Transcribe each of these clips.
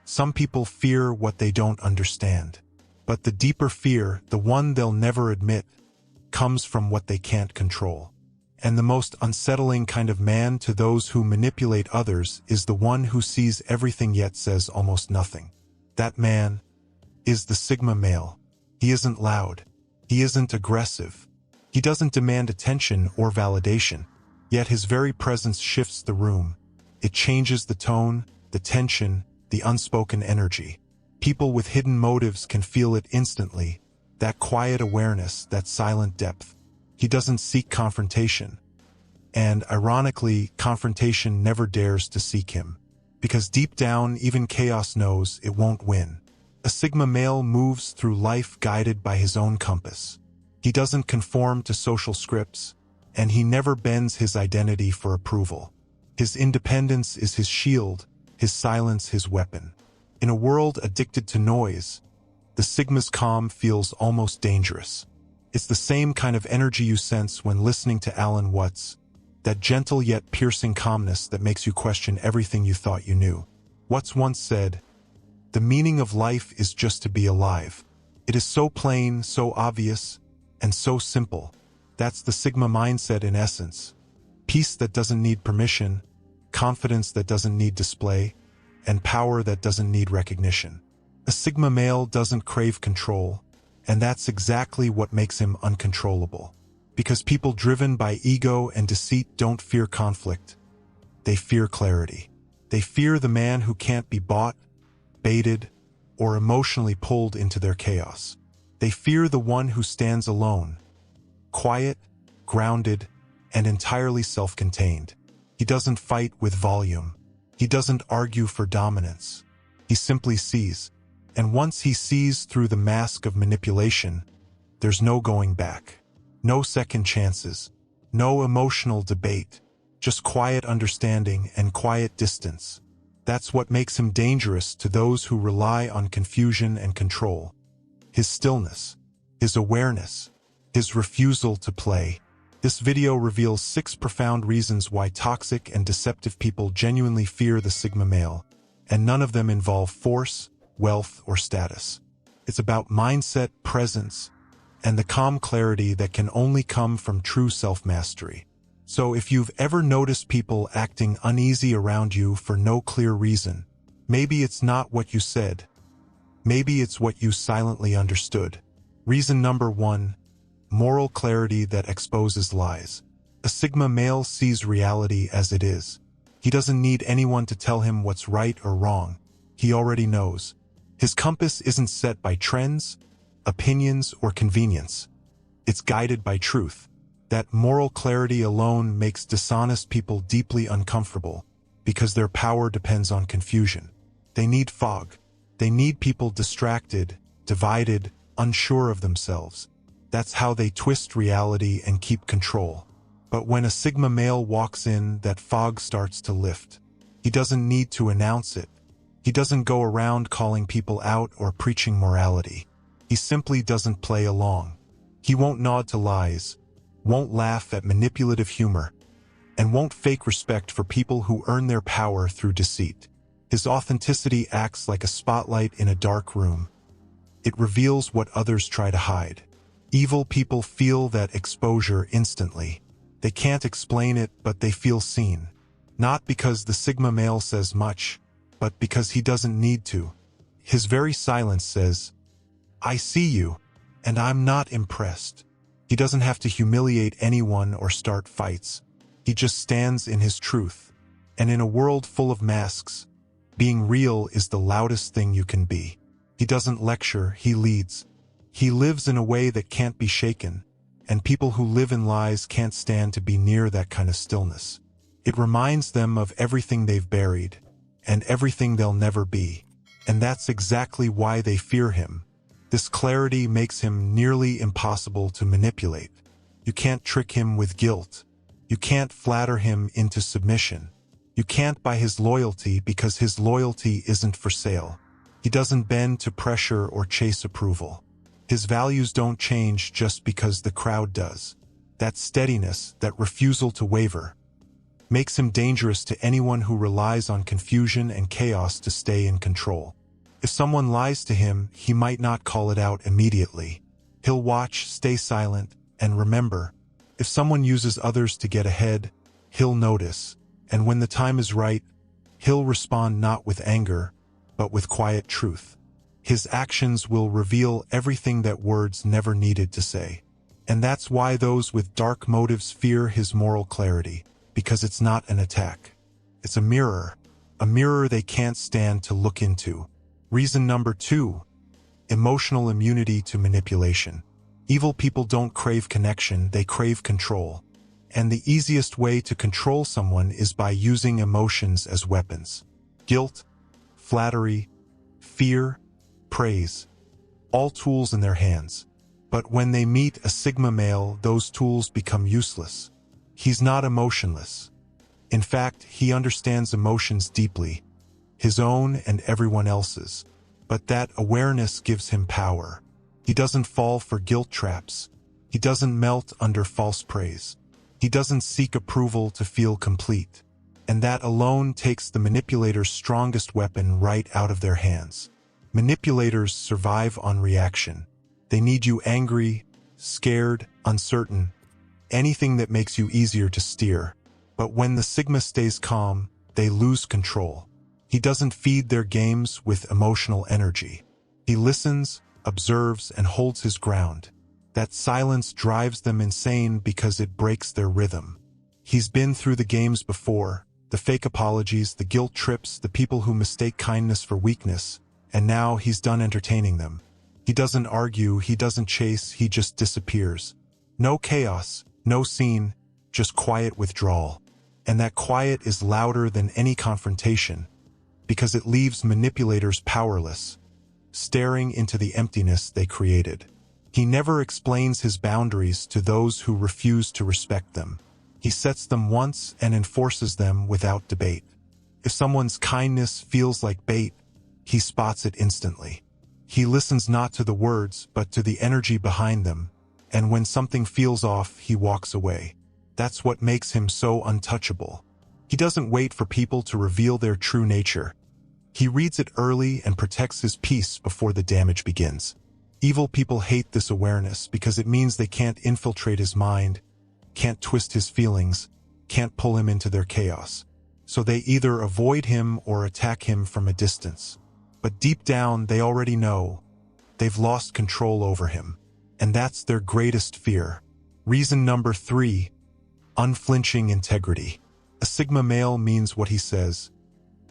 Some people fear what they don't understand. But the deeper fear, the one they'll never admit, comes from what they can't control. And the most unsettling kind of man to those who manipulate others is the one who sees everything yet says almost nothing. That man is the Sigma male. He isn't loud. He isn't aggressive. He doesn't demand attention or validation. Yet his very presence shifts the room. It changes the tone, the tension, the unspoken energy. People with hidden motives can feel it instantly. That quiet awareness, that silent depth. He doesn't seek confrontation. And, ironically, confrontation never dares to seek him. Because deep down, even chaos knows it won't win. A Sigma male moves through life guided by his own compass. He doesn't conform to social scripts, and he never bends his identity for approval. His independence is his shield, his silence his weapon. In a world addicted to noise, the Sigma's calm feels almost dangerous. It's the same kind of energy you sense when listening to Alan Watts, that gentle yet piercing calmness that makes you question everything you thought you knew. Watts once said, "The meaning of life is just to be alive." It is so plain, so obvious, and so simple. That's the Sigma mindset in essence. Peace that doesn't need permission, confidence that doesn't need display, and power that doesn't need recognition. A Sigma male doesn't crave control, and that's exactly what makes him uncontrollable. Because people driven by ego and deceit don't fear conflict. They fear clarity. They fear the man who can't be bought, baited, or emotionally pulled into their chaos. They fear the one who stands alone, quiet, grounded, and entirely self-contained. He doesn't fight with volume. He doesn't argue for dominance. He simply sees. And once he sees through the mask of manipulation, there's no going back. No second chances. No emotional debate. Just quiet understanding and quiet distance. That's what makes him dangerous to those who rely on confusion and control. His stillness, his awareness, his refusal to play. This video reveals 6 profound reasons why toxic and deceptive people genuinely fear the Sigma male, and none of them involve force, wealth, or status. It's about mindset, presence, and the calm clarity that can only come from true self-mastery. So if you've ever noticed people acting uneasy around you for no clear reason, maybe it's not what you said. Maybe it's what you silently understood. Reason number 1. Moral clarity that exposes lies. A Sigma male sees reality as it is. He doesn't need anyone to tell him what's right or wrong. He already knows. His compass isn't set by trends, opinions, or convenience. It's guided by truth. That moral clarity alone makes dishonest people deeply uncomfortable, because their power depends on confusion. They need fog. They need people distracted, divided, unsure of themselves. That's how they twist reality and keep control. But when a Sigma male walks in, that fog starts to lift. He doesn't need to announce it. He doesn't go around calling people out or preaching morality. He simply doesn't play along. He won't nod to lies, won't laugh at manipulative humor, and won't fake respect for people who earn their power through deceit. His authenticity acts like a spotlight in a dark room. It reveals what others try to hide. Evil people feel that exposure instantly. They can't explain it, but they feel seen. Not because the Sigma male says much, but because he doesn't need to. His very silence says, "I see you, and I'm not impressed." He doesn't have to humiliate anyone or start fights. He just stands in his truth. And in a world full of masks, being real is the loudest thing you can be. He doesn't lecture, he leads. He lives in a way that can't be shaken, and people who live in lies can't stand to be near that kind of stillness. It reminds them of everything they've buried, and everything they'll never be. And that's exactly why they fear him. This clarity makes him nearly impossible to manipulate. You can't trick him with guilt. You can't flatter him into submission. You can't buy his loyalty because his loyalty isn't for sale. He doesn't bend to pressure or chase approval. His values don't change just because the crowd does. That steadiness, that refusal to waver, makes him dangerous to anyone who relies on confusion and chaos to stay in control. If someone lies to him, he might not call it out immediately. He'll watch, stay silent, and remember. If someone uses others to get ahead, he'll notice, and when the time is right, he'll respond not with anger, but with quiet truth. His actions will reveal everything that words never needed to say. And that's why those with dark motives fear his moral clarity, because it's not an attack. It's a mirror they can't stand to look into. Reason number 2, emotional immunity to manipulation. Evil people don't crave connection, they crave control. And the easiest way to control someone is by using emotions as weapons. Guilt, flattery, fear, praise, all tools in their hands. But when they meet a Sigma male, those tools become useless. He's not emotionless. In fact, he understands emotions deeply, his own and everyone else's. But that awareness gives him power. He doesn't fall for guilt traps. He doesn't melt under false praise. He doesn't seek approval to feel complete. And that alone takes the manipulator's strongest weapon right out of their hands. Manipulators survive on reaction. They need you angry, scared, uncertain, anything that makes you easier to steer. But when the Sigma stays calm, they lose control. He doesn't feed their games with emotional energy. He listens, observes, and holds his ground. That silence drives them insane because it breaks their rhythm. He's been through the games before, the fake apologies, the guilt trips, the people who mistake kindness for weakness, and now he's done entertaining them. He doesn't argue, he doesn't chase, he just disappears. No chaos, no scene, just quiet withdrawal. And that quiet is louder than any confrontation, because it leaves manipulators powerless, staring into the emptiness they created. He never explains his boundaries to those who refuse to respect them. He sets them once and enforces them without debate. If someone's kindness feels like bait, he spots it instantly. He listens not to the words, but to the energy behind them, and when something feels off, he walks away. That's what makes him so untouchable. He doesn't wait for people to reveal their true nature. He reads it early and protects his peace before the damage begins. Evil people hate this awareness because it means they can't infiltrate his mind, can't twist his feelings, can't pull him into their chaos. So they either avoid him or attack him from a distance. But deep down, they already know they've lost control over him. And that's their greatest fear. Reason number 3, unflinching integrity. A Sigma male means what he says,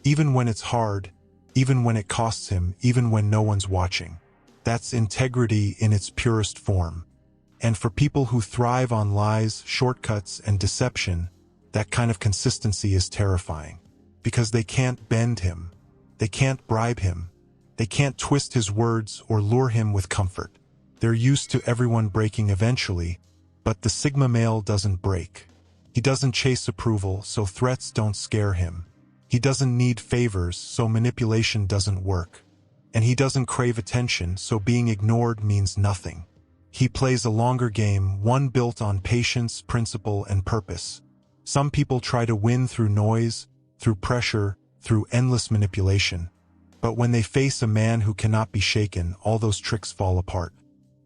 even when it's hard, even when it costs him, even when no one's watching. That's integrity in its purest form. And for people who thrive on lies, shortcuts, and deception, that kind of consistency is terrifying. Because they can't bend him. They can't bribe him. They can't twist his words or lure him with comfort. They're used to everyone breaking eventually, but the Sigma male doesn't break. He doesn't chase approval, so threats don't scare him. He doesn't need favors, so manipulation doesn't work. And he doesn't crave attention, so being ignored means nothing. He plays a longer game, one built on patience, principle, and purpose. Some people try to win through noise, through pressure, through endless manipulation. But when they face a man who cannot be shaken, all those tricks fall apart.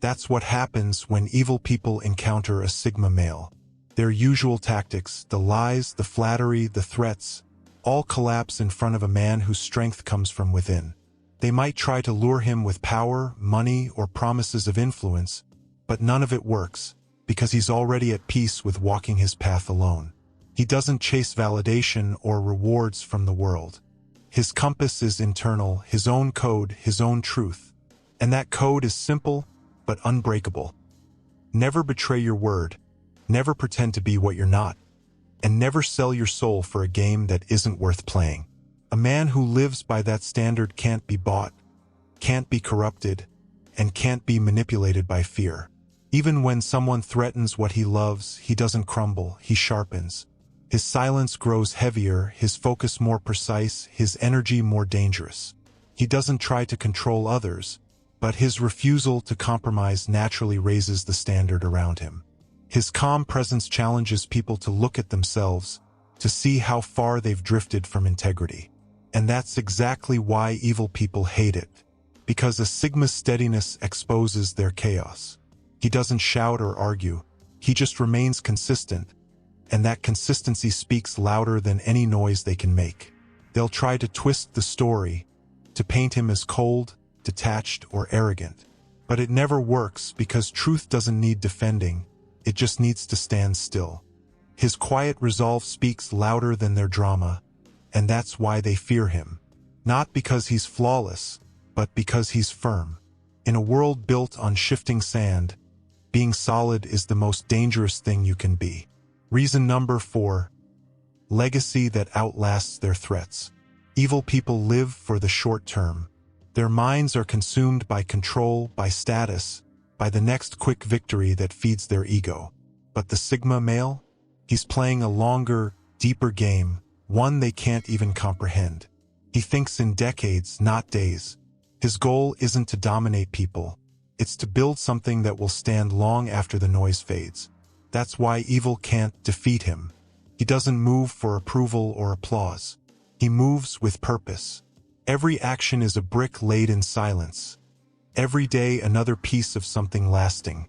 That's what happens when evil people encounter a Sigma male. Their usual tactics, the lies, the flattery, the threats, all collapse in front of a man whose strength comes from within. They might try to lure him with power, money, or promises of influence, but none of it works, because he's already at peace with walking his path alone. He doesn't chase validation or rewards from the world. His compass is internal, his own code, his own truth. And that code is simple, but unbreakable. Never betray your word, never pretend to be what you're not, and never sell your soul for a game that isn't worth playing. A man who lives by that standard can't be bought, can't be corrupted, and can't be manipulated by fear. Even when someone threatens what he loves, he doesn't crumble, he sharpens. His silence grows heavier, his focus more precise, his energy more dangerous. He doesn't try to control others, but his refusal to compromise naturally raises the standard around him. His calm presence challenges people to look at themselves, to see how far they've drifted from integrity. And that's exactly why evil people hate it, because a Sigma's steadiness exposes their chaos. He doesn't shout or argue, he just remains consistent, and that consistency speaks louder than any noise they can make. They'll try to twist the story, to paint him as cold, detached, or arrogant. But it never works because truth doesn't need defending, it just needs to stand still. His quiet resolve speaks louder than their drama, and that's why they fear him. Not because he's flawless, but because he's firm. In a world built on shifting sand, being solid is the most dangerous thing you can be. Reason number 4. Legacy that outlasts their threats. Evil people live for the short term. Their minds are consumed by control, by status, by the next quick victory that feeds their ego. But the Sigma male? He's playing a longer, deeper game, one they can't even comprehend. He thinks in decades, not days. His goal isn't to dominate people. It's to build something that will stand long after the noise fades. That's why evil can't defeat him. He doesn't move for approval or applause. He moves with purpose. Every action is a brick laid in silence. Every day another piece of something lasting.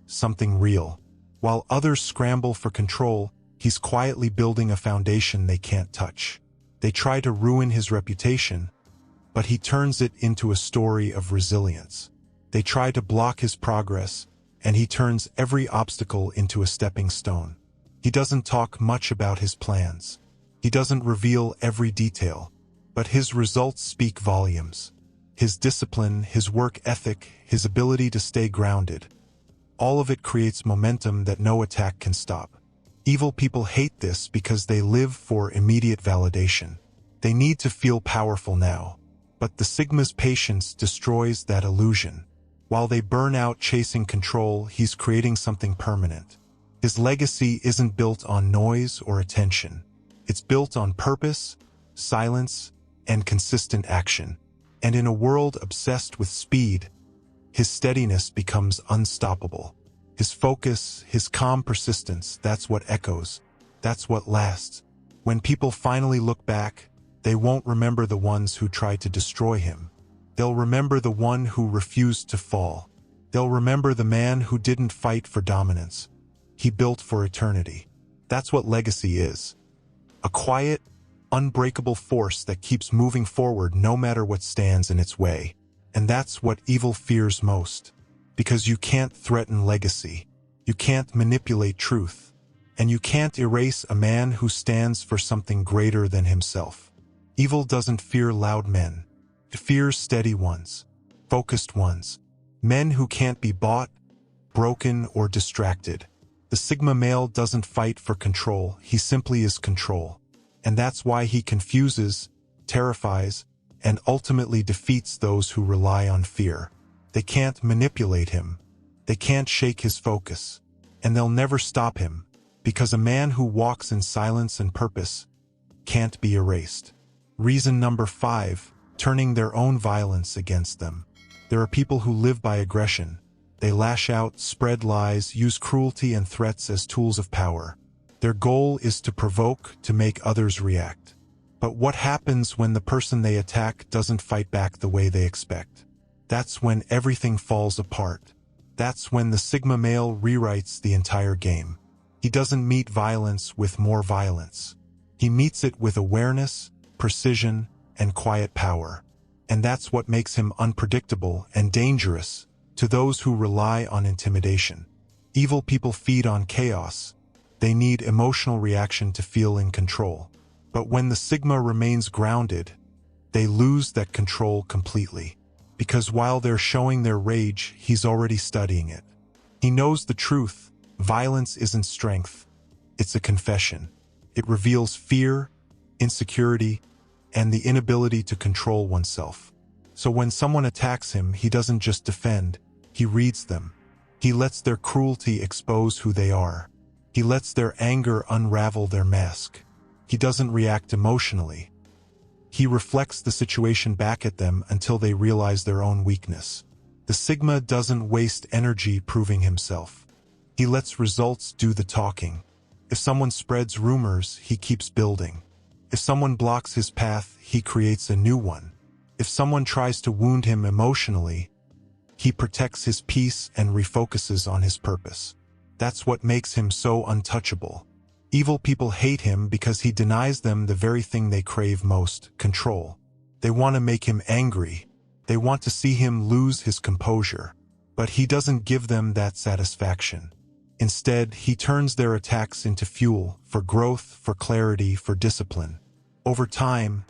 Something real. While others scramble for control, he's quietly building a foundation they can't touch. They try to ruin his reputation, but he turns it into a story of resilience. They try to block his progress, and he turns every obstacle into a stepping stone. He doesn't talk much about his plans. He doesn't reveal every detail, but his results speak volumes. His discipline, his work ethic, his ability to stay grounded. All of it creates momentum that no attack can stop. Evil people hate this because they live for immediate validation. They need to feel powerful now. But the Sigma's patience destroys that illusion. While they burn out chasing control, he's creating something permanent. His legacy isn't built on noise or attention. It's built on purpose, silence, and consistent action. And in a world obsessed with speed, his steadiness becomes unstoppable. His focus, his calm persistence, that's what echoes. That's what lasts. When people finally look back, they won't remember the ones who tried to destroy him. They'll remember the one who refused to fall. They'll remember the man who didn't fight for dominance. He built for eternity. That's what legacy is. A quiet, unbreakable force that keeps moving forward no matter what stands in its way. And that's what evil fears most. Because you can't threaten legacy. You can't manipulate truth. And you can't erase a man who stands for something greater than himself. Evil doesn't fear loud men. It fears steady ones, focused ones, men who can't be bought, broken, or distracted. The Sigma male doesn't fight for control, he simply is control. And that's why he confuses, terrifies, and ultimately defeats those who rely on fear. They can't manipulate him. They can't shake his focus. And they'll never stop him, because a man who walks in silence and purpose can't be erased. Reason number 5. Turning their own violence against them. There are people who live by aggression. They lash out, spread lies, use cruelty and threats as tools of power. Their goal is to provoke, to make others react. But what happens when the person they attack doesn't fight back the way they expect? That's when everything falls apart. That's when the Sigma male rewrites the entire game. He doesn't meet violence with more violence. He meets it with awareness, precision, and quiet power. And that's what makes him unpredictable and dangerous to those who rely on intimidation. Evil people feed on chaos. They need emotional reaction to feel in control. But when the Sigma remains grounded, they lose that control completely. Because while they're showing their rage, he's already studying it. He knows the truth. Violence isn't strength. It's a confession. It reveals fear, insecurity, and the inability to control oneself. So when someone attacks him, he doesn't just defend, he reads them. He lets their cruelty expose who they are. He lets their anger unravel their mask. He doesn't react emotionally. He reflects the situation back at them until they realize their own weakness. The Sigma doesn't waste energy proving himself. He lets results do the talking. If someone spreads rumors, he keeps building. If someone blocks his path, he creates a new one. If someone tries to wound him emotionally, he protects his peace and refocuses on his purpose. That's what makes him so untouchable. Evil people hate him because he denies them the very thing they crave most: control. They want to make him angry. They want to see him lose his composure. But he doesn't give them that satisfaction. Instead, he turns their attacks into fuel for growth, for clarity, for discipline. Over time,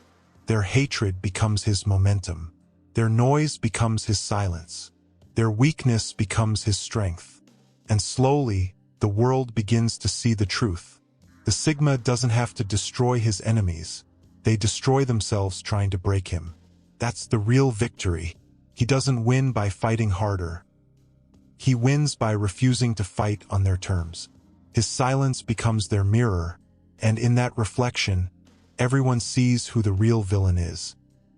their hatred becomes his momentum. Their noise becomes his silence. Their weakness becomes his strength. And slowly, the world begins to see the truth. The Sigma doesn't have to destroy his enemies. They destroy themselves trying to break him. That's the real victory. He doesn't win by fighting harder. He wins by refusing to fight on their terms. His silence becomes their mirror, and in that reflection, everyone sees who the real villain is.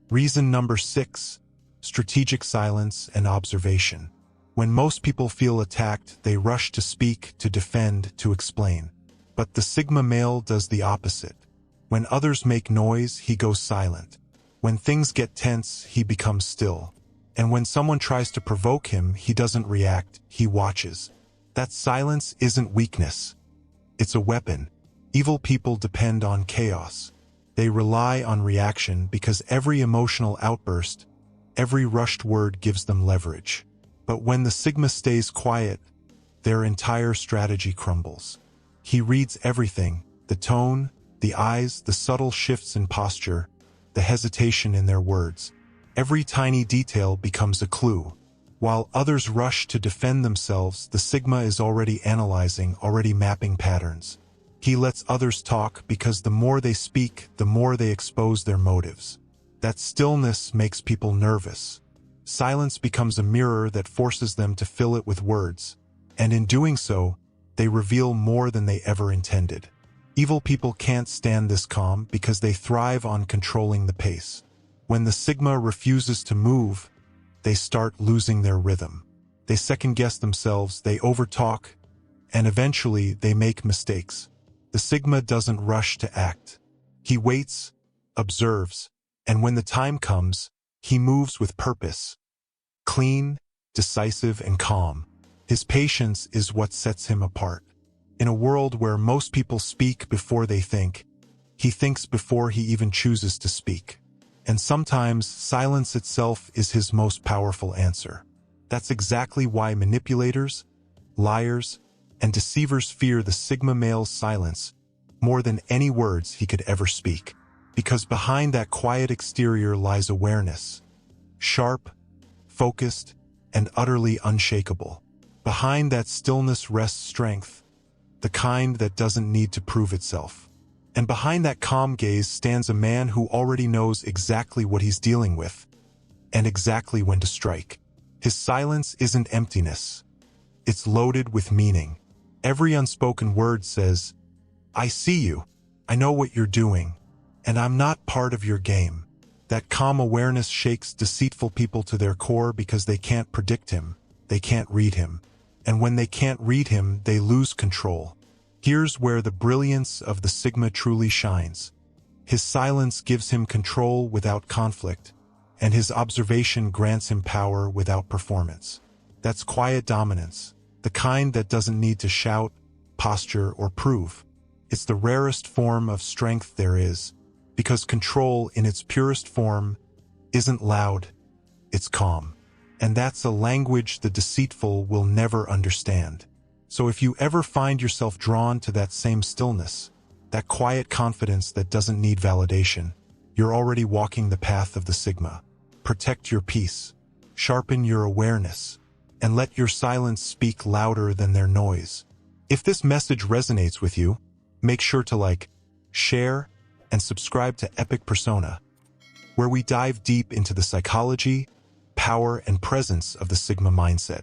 Reason number 6, strategic silence and observation. When most people feel attacked, they rush to speak, to defend, to explain. But the Sigma male does the opposite. When others make noise, he goes silent. When things get tense, he becomes still. And when someone tries to provoke him, he doesn't react, he watches. That silence isn't weakness. It's a weapon. Evil people depend on chaos. They rely on reaction because every emotional outburst, every rushed word gives them leverage. But when the Sigma stays quiet, their entire strategy crumbles. He reads everything: the tone, the eyes, the subtle shifts in posture, the hesitation in their words. Every tiny detail becomes a clue. While others rush to defend themselves, the Sigma is already analyzing, already mapping patterns. He lets others talk because the more they speak, the more they expose their motives. That stillness makes people nervous. Silence becomes a mirror that forces them to fill it with words, and in doing so, they reveal more than they ever intended. Evil people can't stand this calm because they thrive on controlling the pace. When the Sigma refuses to move, they start losing their rhythm. They second-guess themselves, they overtalk, and eventually they make mistakes. The Sigma doesn't rush to act. He waits, observes, and when the time comes, he moves with purpose. Clean, decisive, and calm. His patience is what sets him apart. In a world where most people speak before they think, he thinks before he even chooses to speak. And sometimes silence itself is his most powerful answer. That's exactly why manipulators, liars, and deceivers fear the Sigma male's silence more than any words he could ever speak. Because behind that quiet exterior lies awareness. Sharp, focused, and utterly unshakable. Behind that stillness rests strength, the kind that doesn't need to prove itself. And behind that calm gaze stands a man who already knows exactly what he's dealing with, and exactly when to strike. His silence isn't emptiness. It's loaded with meaning. Every unspoken word says, "I see you, I know what you're doing, and I'm not part of your game." That calm awareness shakes deceitful people to their core because they can't predict him, they can't read him. And when they can't read him, they lose control. Here's where the brilliance of the Sigma truly shines. His silence gives him control without conflict, and his observation grants him power without performance. That's quiet dominance, the kind that doesn't need to shout, posture, or prove. It's the rarest form of strength there is, because control in its purest form isn't loud, it's calm. And that's a language the deceitful will never understand. So if you ever find yourself drawn to that same stillness, that quiet confidence that doesn't need validation, you're already walking the path of the Sigma. Protect your peace, sharpen your awareness, and let your silence speak louder than their noise. If this message resonates with you, make sure to like, share, and subscribe to Epic Persona, where we dive deep into the psychology, power, and presence of the Sigma mindset.